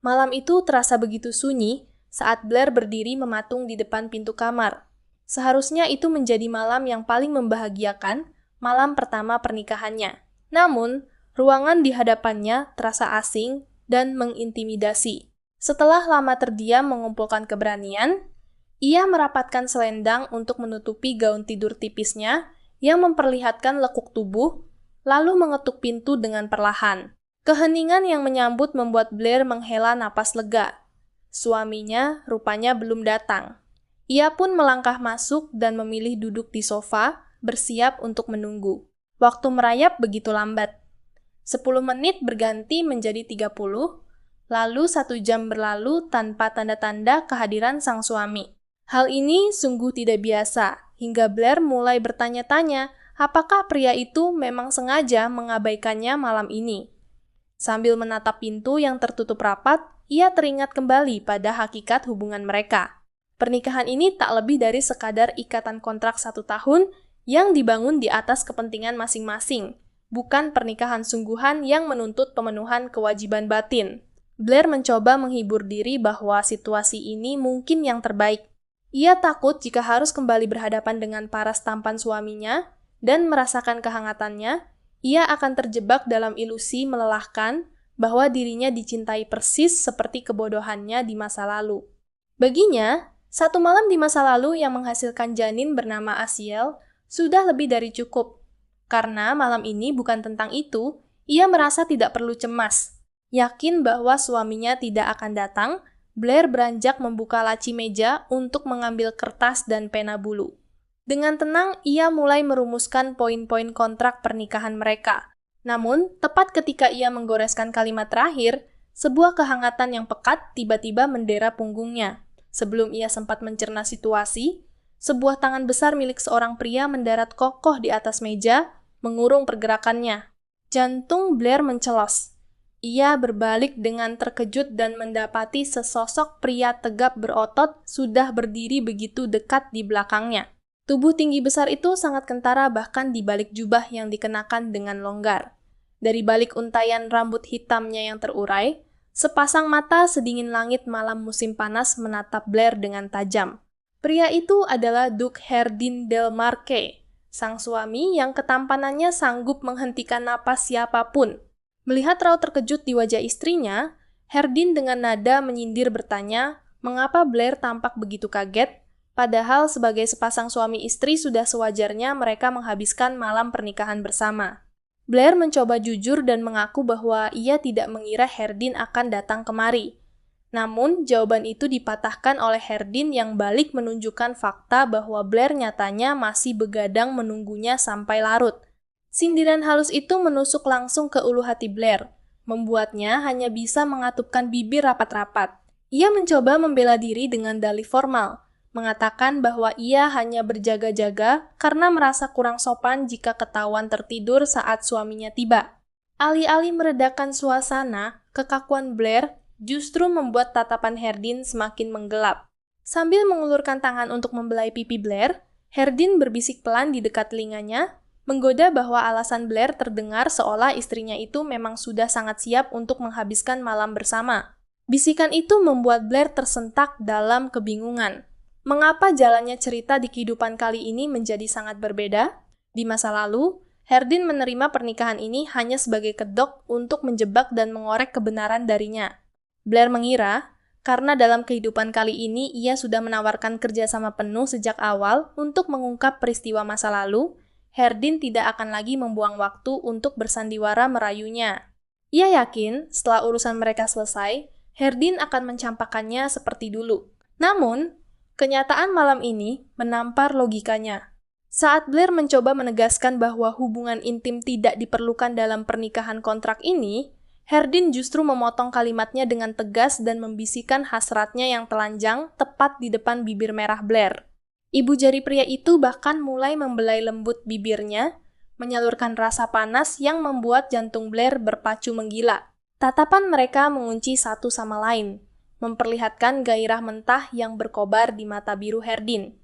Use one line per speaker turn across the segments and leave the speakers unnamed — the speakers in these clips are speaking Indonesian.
Malam itu terasa begitu sunyi saat Blair berdiri mematung di depan pintu kamar. Seharusnya itu menjadi malam yang paling membahagiakan, malam pertama pernikahannya. Namun, ruangan di hadapannya terasa asing dan mengintimidasi. Setelah lama terdiam mengumpulkan keberanian, ia merapatkan selendang untuk menutupi gaun tidur tipisnya yang memperlihatkan lekuk tubuh, lalu mengetuk pintu dengan perlahan. Keheningan yang menyambut membuat Blair menghela napas lega. Suaminya rupanya belum datang. Ia pun melangkah masuk dan memilih duduk di sofa, bersiap untuk menunggu. Waktu merayap begitu lambat. 10 menit berganti menjadi 30, lalu 1 jam berlalu tanpa tanda-tanda kehadiran sang suami. Hal ini sungguh tidak biasa, hingga Blair mulai bertanya-tanya apakah pria itu memang sengaja mengabaikannya malam ini. Sambil menatap pintu yang tertutup rapat, ia teringat kembali pada hakikat hubungan mereka. Pernikahan ini tak lebih dari sekadar ikatan kontrak 1 tahun yang dibangun di atas kepentingan masing-masing, bukan pernikahan sungguhan yang menuntut pemenuhan kewajiban batin. Blair mencoba menghibur diri bahwa situasi ini mungkin yang terbaik. Ia takut jika harus kembali berhadapan dengan paras tampan suaminya dan merasakan kehangatannya, ia akan terjebak dalam ilusi melelahkan bahwa dirinya dicintai persis seperti kebodohannya di masa lalu. Baginya, 1 malam di masa lalu yang menghasilkan janin bernama Asiel sudah lebih dari cukup. Karena malam ini bukan tentang itu, ia merasa tidak perlu cemas. Yakin bahwa suaminya tidak akan datang, Blair beranjak membuka laci meja untuk mengambil kertas dan pena bulu. Dengan tenang, ia mulai merumuskan poin-poin kontrak pernikahan mereka. Namun, tepat ketika ia menggoreskan kalimat terakhir, sebuah kehangatan yang pekat tiba-tiba mendera punggungnya. Sebelum ia sempat mencerna situasi, sebuah tangan besar milik seorang pria mendarat kokoh di atas meja, mengurung pergerakannya. Jantung Blair mencelos. Ia berbalik dengan terkejut dan mendapati sesosok pria tegap berotot sudah berdiri begitu dekat di belakangnya. Tubuh tinggi besar itu sangat kentara bahkan di balik jubah yang dikenakan dengan longgar. Dari balik untaian rambut hitamnya yang terurai, sepasang mata sedingin langit malam musim panas menatap Blair dengan tajam. Pria itu adalah Duke Herdin Del Marque, sang suami yang ketampanannya sanggup menghentikan napas siapapun. Melihat raut terkejut di wajah istrinya, Herdin dengan nada menyindir bertanya, mengapa Blair tampak begitu kaget, padahal sebagai sepasang suami istri sudah sewajarnya mereka menghabiskan malam pernikahan bersama. Blair mencoba jujur dan mengaku bahwa ia tidak mengira Herdin akan datang kemari. Namun, jawaban itu dipatahkan oleh Herdin yang balik menunjukkan fakta bahwa Blair nyatanya masih begadang menunggunya sampai larut. Sindiran halus itu menusuk langsung ke ulu hati Blair, membuatnya hanya bisa mengatupkan bibir rapat-rapat. Ia mencoba membela diri dengan dalih formal, mengatakan bahwa ia hanya berjaga-jaga karena merasa kurang sopan jika ketahuan tertidur saat suaminya tiba. Alih-alih meredakan suasana, kekakuan Blair justru membuat tatapan Herdin semakin menggelap. Sambil mengulurkan tangan untuk membelai pipi Blair, Herdin berbisik pelan di dekat telinganya, menggoda bahwa alasan Blair terdengar seolah istrinya itu memang sudah sangat siap untuk menghabiskan malam bersama. Bisikan itu membuat Blair tersentak dalam kebingungan. Mengapa jalannya cerita di kehidupan kali ini menjadi sangat berbeda? Di masa lalu, Herdin menerima pernikahan ini hanya sebagai kedok untuk menjebak dan mengorek kebenaran darinya. Blair mengira, karena dalam kehidupan kali ini ia sudah menawarkan kerjasama penuh sejak awal untuk mengungkap peristiwa masa lalu, Herdin tidak akan lagi membuang waktu untuk bersandiwara merayunya. Ia yakin, setelah urusan mereka selesai, Herdin akan mencampakkannya seperti dulu. Namun, kenyataan malam ini menampar logikanya. Saat Blair mencoba menegaskan bahwa hubungan intim tidak diperlukan dalam pernikahan kontrak ini, Herdin justru memotong kalimatnya dengan tegas dan membisikkan hasratnya yang telanjang tepat di depan bibir merah Blair. Ibu jari pria itu bahkan mulai membelai lembut bibirnya, menyalurkan rasa panas yang membuat jantung Blair berpacu menggila. Tatapan mereka mengunci satu sama lain, memperlihatkan gairah mentah yang berkobar di mata biru Herdin.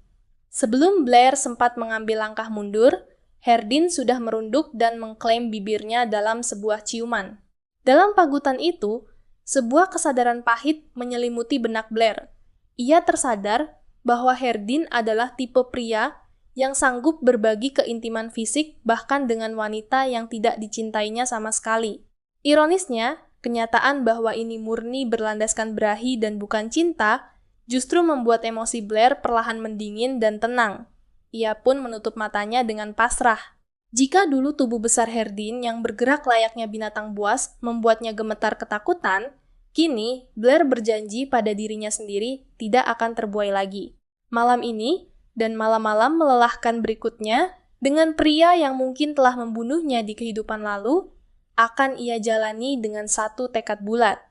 Sebelum Blair sempat mengambil langkah mundur, Herdin sudah merunduk dan mengklaim bibirnya dalam sebuah ciuman. Dalam pagutan itu, Sebuah kesadaran pahit menyelimuti benak Blair. Ia tersadar bahwa Herdin adalah tipe pria yang sanggup berbagi keintiman fisik bahkan dengan wanita yang tidak dicintainya sama sekali. Ironisnya, kenyataan bahwa ini murni berlandaskan birahi dan bukan cinta justru membuat emosi Blair perlahan mendingin dan tenang. Ia pun menutup matanya dengan pasrah. Jika dulu tubuh besar Herdin yang bergerak layaknya binatang buas membuatnya gemetar ketakutan, kini Blair berjanji pada dirinya sendiri tidak akan terbuai lagi. Malam ini, dan malam-malam melelahkan berikutnya, dengan pria yang mungkin telah membunuhnya di kehidupan lalu, akan ia jalani dengan satu tekad bulat.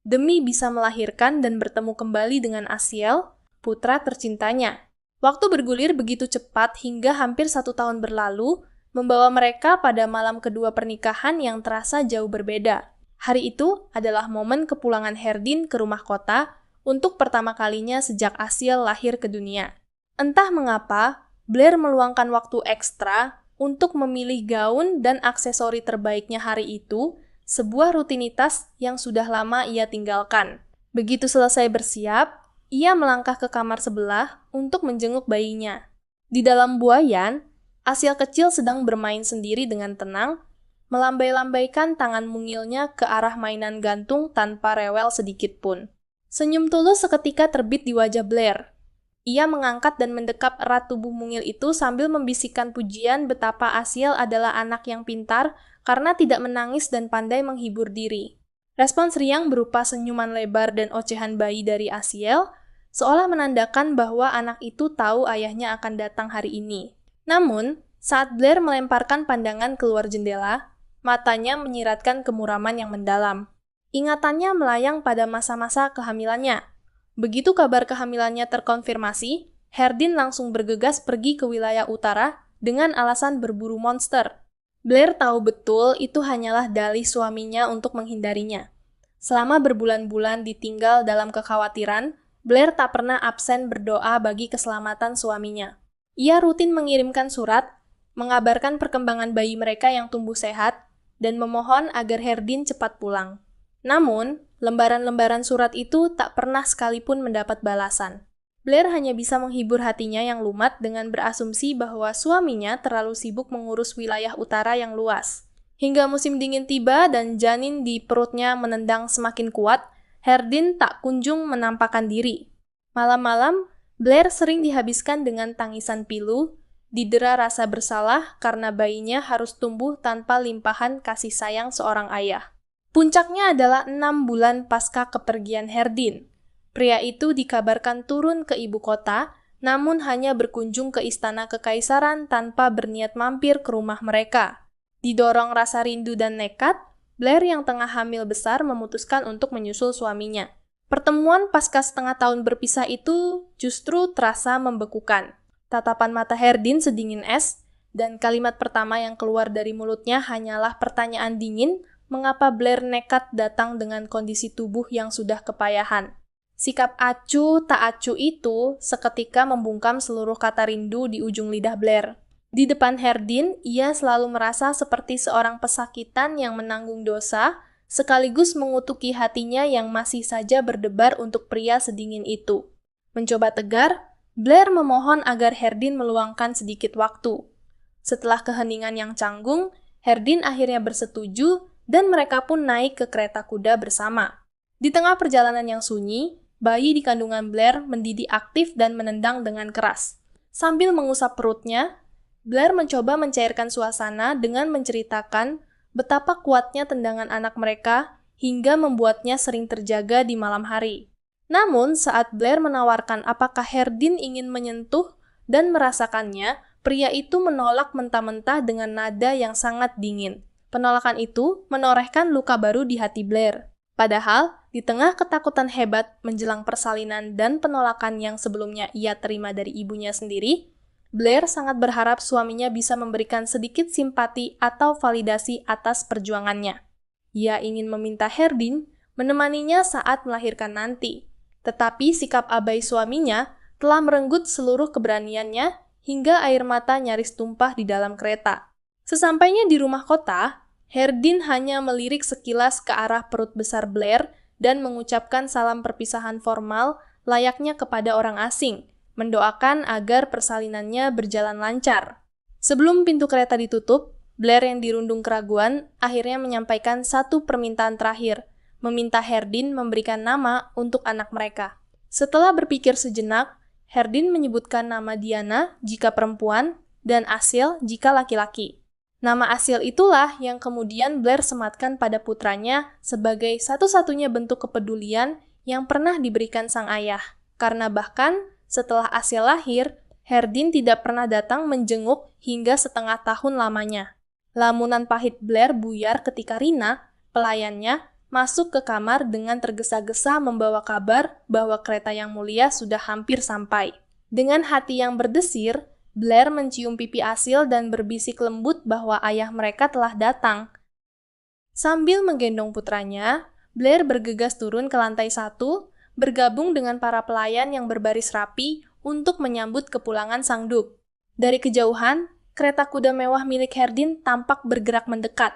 Demi bisa melahirkan dan bertemu kembali dengan Asiel, putra tercintanya. Waktu bergulir begitu cepat hingga hampir 1 tahun berlalu, membawa mereka pada malam kedua pernikahan yang terasa jauh berbeda. Hari itu adalah momen kepulangan Herdin ke rumah kota untuk pertama kalinya sejak Asiel lahir ke dunia. Entah mengapa, Blair meluangkan waktu ekstra untuk memilih gaun dan aksesori terbaiknya hari itu, sebuah rutinitas yang sudah lama ia tinggalkan. Begitu selesai bersiap, ia melangkah ke kamar sebelah untuk menjenguk bayinya. Di dalam buayan, Asiel kecil sedang bermain sendiri dengan tenang, melambai-lambaikan tangan mungilnya ke arah mainan gantung tanpa rewel sedikit pun. Senyum tulus seketika terbit di wajah Blair. Ia mengangkat dan mendekap erat tubuh mungil itu sambil membisikkan pujian betapa Asiel adalah anak yang pintar karena tidak menangis dan pandai menghibur diri. Respons riang berupa senyuman lebar dan ocehan bayi dari Asiel, seolah menandakan bahwa anak itu tahu ayahnya akan datang hari ini. Namun, saat Blair melemparkan pandangan keluar jendela, matanya menyiratkan kemuraman yang mendalam. Ingatannya melayang pada masa-masa kehamilannya. Begitu kabar kehamilannya terkonfirmasi, Herdin langsung bergegas pergi ke wilayah utara dengan alasan berburu monster. Blair tahu betul itu hanyalah dalih suaminya untuk menghindarinya. Selama berbulan-bulan ditinggal dalam kekhawatiran, Blair tak pernah absen berdoa bagi keselamatan suaminya. Ia rutin mengirimkan surat, mengabarkan perkembangan bayi mereka yang tumbuh sehat, dan memohon agar Herdin cepat pulang. Namun, lembaran-lembaran surat itu tak pernah sekalipun mendapat balasan. Blair hanya bisa menghibur hatinya yang lumat dengan berasumsi bahwa suaminya terlalu sibuk mengurus wilayah utara yang luas. Hingga musim dingin tiba dan janin di perutnya menendang semakin kuat, Herdin tak kunjung menampakkan diri. Malam-malam, Blair sering dihabiskan dengan tangisan pilu, didera rasa bersalah karena bayinya harus tumbuh tanpa limpahan kasih sayang seorang ayah. Puncaknya adalah 6 bulan pasca kepergian Herdin. Pria itu dikabarkan turun ke ibu kota, namun hanya berkunjung ke istana kekaisaran tanpa berniat mampir ke rumah mereka. Didorong rasa rindu dan nekat, Blair yang tengah hamil besar memutuskan untuk menyusul suaminya. Pertemuan pasca setengah tahun berpisah itu justru terasa membekukan. Tatapan mata Herdin sedingin es, dan kalimat pertama yang keluar dari mulutnya hanyalah pertanyaan dingin mengapa Blair nekat datang dengan kondisi tubuh yang sudah kepayahan. Sikap acuh tak acuh itu seketika membungkam seluruh kata rindu di ujung lidah Blair. Di depan Herdin, ia selalu merasa seperti seorang pesakitan yang menanggung dosa, sekaligus mengutuki hatinya yang masih saja berdebar untuk pria sedingin itu. Mencoba tegar, Blair memohon agar Herdin meluangkan sedikit waktu. Setelah keheningan yang canggung, Herdin akhirnya bersetuju dan mereka pun naik ke kereta kuda bersama. Di tengah perjalanan yang sunyi, bayi di kandungan Blair mendidih aktif dan menendang dengan keras. Sambil mengusap perutnya, Blair mencoba mencairkan suasana dengan menceritakan betapa kuatnya tendangan anak mereka hingga membuatnya sering terjaga di malam hari. Namun, saat Blair menawarkan apakah Herdin ingin menyentuh dan merasakannya, pria itu menolak mentah-mentah dengan nada yang sangat dingin. Penolakan itu menorehkan luka baru di hati Blair. Padahal, di tengah ketakutan hebat menjelang persalinan dan penolakan yang sebelumnya ia terima dari ibunya sendiri, Blair sangat berharap suaminya bisa memberikan sedikit simpati atau validasi atas perjuangannya. Ia ingin meminta Herdin menemaninya saat melahirkan nanti, tetapi sikap abai suaminya telah merenggut seluruh keberaniannya hingga air mata nyaris tumpah di dalam kereta. Sesampainya di rumah kota, Herdin hanya melirik sekilas ke arah perut besar Blair dan mengucapkan salam perpisahan formal layaknya kepada orang asing, mendoakan agar persalinannya berjalan lancar. Sebelum pintu kereta ditutup, Blair yang dirundung keraguan akhirnya menyampaikan satu permintaan terakhir, meminta Herdin memberikan nama untuk anak mereka. Setelah berpikir sejenak, Herdin menyebutkan nama Diana jika perempuan dan Asil jika laki-laki. Nama Asil itulah yang kemudian Blair sematkan pada putranya sebagai satu-satunya bentuk kepedulian yang pernah diberikan sang ayah. Karena bahkan setelah Asil lahir, Herdin tidak pernah datang menjenguk hingga setengah tahun lamanya. Lamunan pahit Blair buyar ketika Rina, pelayannya, masuk ke kamar dengan tergesa-gesa membawa kabar bahwa kereta yang mulia sudah hampir sampai. Dengan hati yang berdesir, Blair mencium pipi Asil dan berbisik lembut bahwa ayah mereka telah datang. Sambil menggendong putranya, Blair bergegas turun ke lantai 1, bergabung dengan para pelayan yang berbaris rapi untuk menyambut kepulangan sang Duke. Dari kejauhan, kereta kuda mewah milik Herdin tampak bergerak mendekat.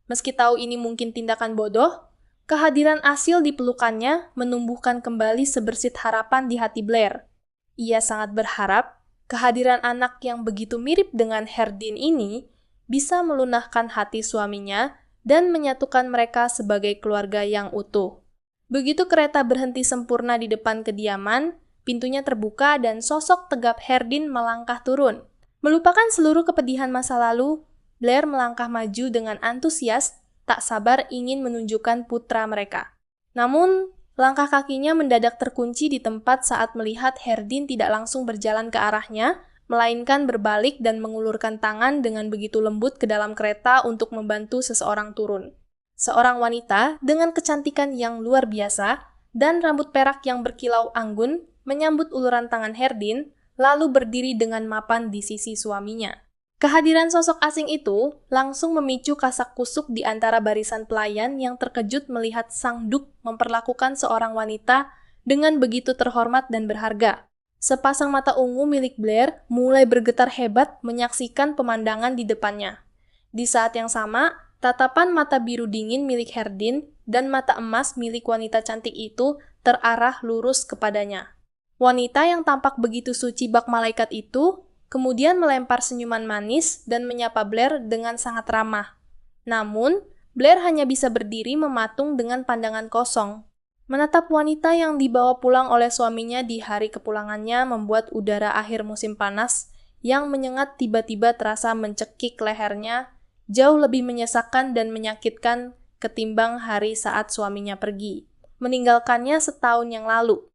Meski tahu ini mungkin tindakan bodoh, kehadiran Asil di pelukannya menumbuhkan kembali sebersit harapan di hati Blair. Ia sangat berharap kehadiran anak yang begitu mirip dengan Herdin ini bisa melunakkan hati suaminya dan menyatukan mereka sebagai keluarga yang utuh. Begitu kereta berhenti sempurna di depan kediaman, pintunya terbuka dan sosok tegap Herdin melangkah turun. Melupakan seluruh kepedihan masa lalu, Blair melangkah maju dengan antusias, tak sabar ingin menunjukkan putra mereka. Namun, langkah kakinya mendadak terkunci di tempat saat melihat Herdin tidak langsung berjalan ke arahnya, melainkan berbalik dan mengulurkan tangan dengan begitu lembut ke dalam kereta untuk membantu seseorang turun. Seorang wanita dengan kecantikan yang luar biasa dan rambut perak yang berkilau anggun menyambut uluran tangan Herdin, lalu berdiri dengan mapan di sisi suaminya. Kehadiran sosok asing itu langsung memicu kasak-kusuk di antara barisan pelayan yang terkejut melihat sang Duke memperlakukan seorang wanita dengan begitu terhormat dan berharga. Sepasang mata ungu milik Blair mulai bergetar hebat menyaksikan pemandangan di depannya. Di saat yang sama, tatapan mata biru dingin milik Herdin dan mata emas milik wanita cantik itu terarah lurus kepadanya. Wanita yang tampak begitu suci bak malaikat itu kemudian melempar senyuman manis dan menyapa Blair dengan sangat ramah. Namun, Blair hanya bisa berdiri mematung dengan pandangan kosong. Menatap wanita yang dibawa pulang oleh suaminya di hari kepulangannya membuat udara akhir musim panas yang menyengat tiba-tiba terasa mencekik lehernya, jauh lebih menyesakkan dan menyakitkan ketimbang hari saat suaminya pergi, meninggalkannya setahun yang lalu.